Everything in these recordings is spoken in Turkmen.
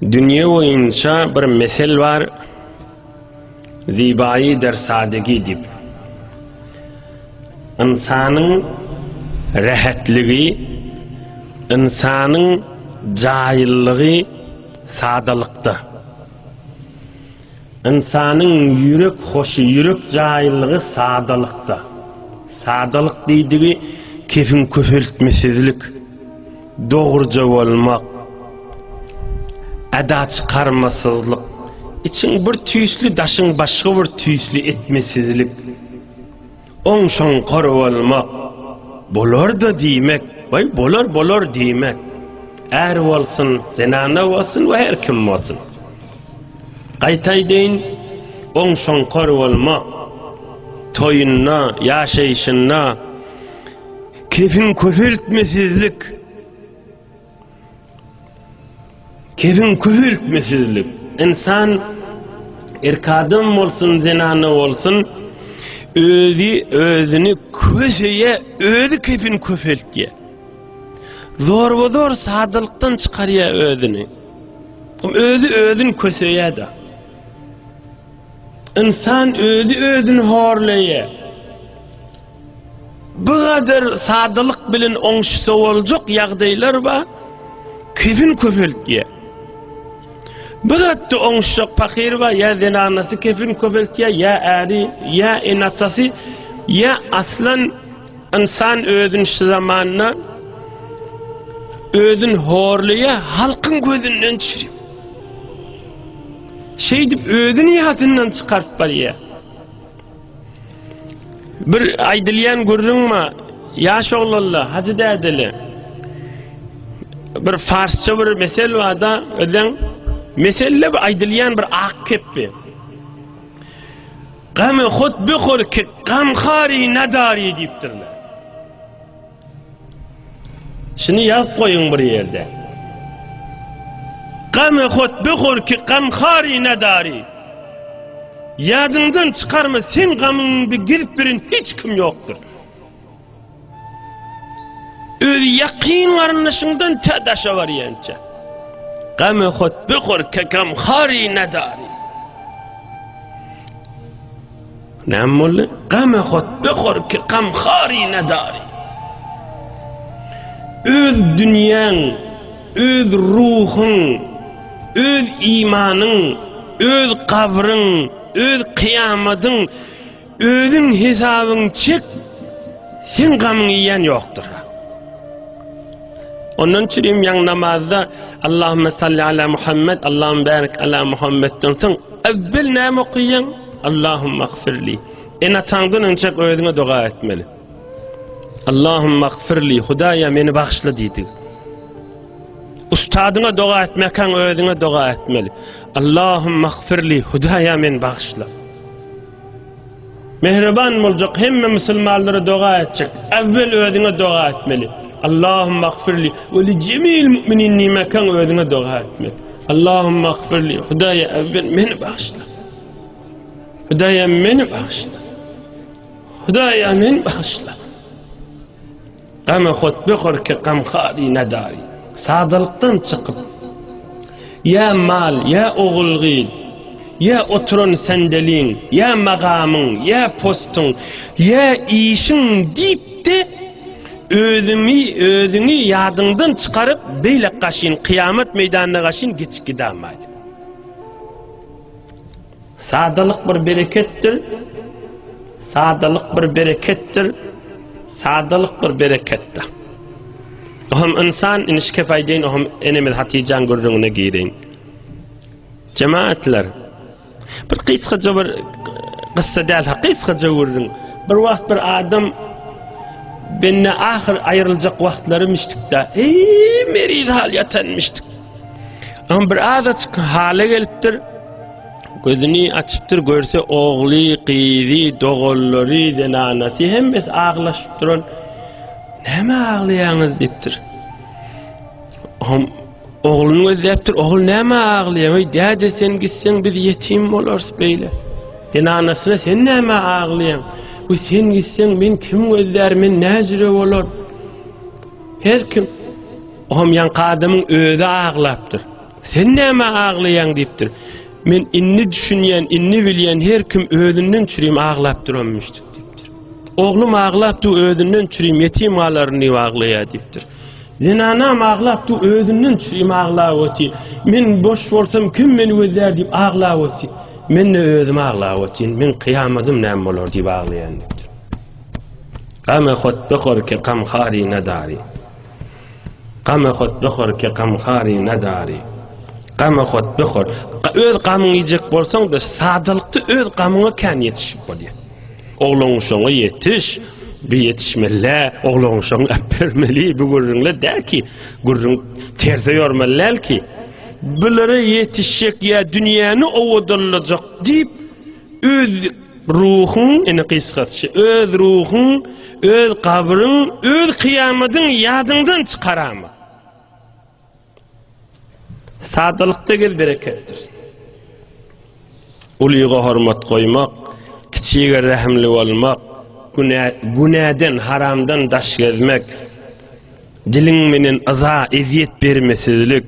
Dünya boyunca bir mesel var, zibai der sadegi dip. İnsanın rahatligi, insanın cahilliği sadalıkta. İnsanın yürek hoşu, yürek cahilliği sadalıkta. Sadalık dediği kefin köpürtmesizlik, doğruca olmak, ada çıkarmasızlık, için bir tüyüslü daşın başka bir tüyüslü etmesizlik, on şon koru olmak, bolar da demek, bay bolar demek, er olsun, zenana olsun ve her kim olsun. Qaytay deyin, on şon koru olmak, toyunna, yaşayışınna, kefin köpürtmesizlik, kefin köpürtmesizlik. İnsan erkadın olsun, zenana olsun, özünü köşeye, özü kefin köpürtüye. Zor sadılıktan çıkarıya özünü. Özün köşeye de. İnsan özünü horlaya. Bu kadar sadılık bilen oňşy olacak ýagdaýlar ba, kefin köpürtüye. Bu kadar oňşy fakir ba, ya zenanasy kefin köpürtüye, ya äri, ya enatasy, ya aslan insan özünü şu zamanna özün horlaya halkın gözünden düşürüp. Şey dip özünü ýatyndan çıkarıp barýar. Bir aýdylýan görürüňmi? Ýaş oglanlar, hacı dädeli. Bir farsça bir mesel wada, öden meselle bir aýdylýan bir ak keppi. Gam hut bihur ki gam khari nadari diýipdirler. Şunu ýazyp goýuň bir ýerde. Gam hut bihur ki gam khari nadari. Yadından çıkarma, sen gamını girip birin hiç kim yoktur. Öz yakin arınışından tedaşa var yanca. Gamı hut bihur kekam khari nadari. Ne mulli? Gamı hut bihur kekam khari nadari. Öz dünyan, öz ruhun, öz imanın, öz kabrın, öz kıyamadın, özün hesabın çek, sen gamın yiyen yoktur. Onun için yan namazda Allahümme salli ala Muhammed, Allahümme barik ala Muhammed'den sen evvel ne okuyan? Allahümme agfirli. Atandın önce özüne dua etmeli. Allahümme agfirli, Hudaya beni bağışla dedi. Ustadına dua etmeken özüne dua etmeli. Allahümme agfirli, Hudaya beni bağışla. Mehriban olacak, hem Müslümanlara dua edecek. Evvel özüne dua etmeli. Allahümme agfirli, ve li cemil müminin nimekan özüne dua etmeli. Allahümme agfirli, Hudaya evvel beni bağışla. Hudaya beni bağışla. Hudaya beni bağışla. Gama hut bihur ki gam khari nadari. Sadalıktan çıkıp ya mal, ya oğulgil, ya oturun sendelin, ya magamın, ya postun, ya işin deyip de özünü yadından çıkarıp beyle kaşın, kıyamet meydanına kaşın geçip gidemeyiz. Sadalık bir berekettir, sadalık bir berekettir, sadalık bir berekettir. Ohum insan inişke faydeyn, ohum enemel Hatice'nin görürüne girin. Cemaatler, bir kıyskaca bir kıssa değil, kıyskaca görürün. Bir vakit bir adam benimle ahir ayrılacak vaktlarım içtikte, merid hal yatanmıştık. Ama bir adet hale geliptir, gözünü açıptır, görse oğlu, kıydı, doğulları, denanası, hem biz ağlaşıp durun. Näme ağlaýaňyz diýipdir. Oğlunu özläpdir, oğul näme ağlaýar? Däde sen gitsen biz yetim bolars beýle. Sen anasyna sen näme ağlaýan? Bu sen gitsen men kim özlär, men näjire bolar? Her kim Oham yan kadımın öğde ağlaptır. Sen näme aglayan diýipdir. Men inni düşünýän, inni bilýän her kim özünden çürüm aglap duranmyşdyk diýipdir. Oglum aglapdy özünden çürüm yetim alaryny aglaýar diýipdir. Zinanam aglapdy özünden çürüm aglap öti. Men boş bolsam kim meni gözler diýip aglap öti. Men özüm aglap öti. Men kıyamadym näme bolar diýip aglaýan diýipdir. Qama khot bkhor ki qam khari nadari. Qama khot bkhor ki qam khari nadari. Qama khot bkhor. Öz qamyny ýejek bolsaň da sadylykdy öz qamyna kan ýetişip bolýar. Oglaň şoňa ýetiş, bir ýetişmeli, oglaň şoňa bermeli, bu gurrunla däki, gurrun terse ýormalylar ki, bulary ýetişek ýa dünýäni owdurlajak diýip öz ruhun, ene kysgatsy, öz ruhun, öz kabryň, öz kıyamadyň ýadyňdan çykarama. Sadylykda gel bereketdir. Ulyga hormat goýmak, kiçige rahimli bolmak, günäden, haramdan daş gezmek, diliň menen aza eziyet bermesizlik,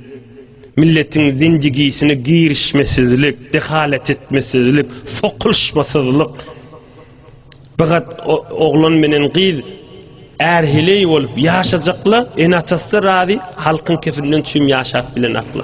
milletin zindigisini girişmesizlik, dehalet etmesizlik, sokulşmasızlık. Fakat oğlan menen gyz erhiley olup yaşajakla, en atasy razy halkyň kefinden çüm yaşap bilen akla.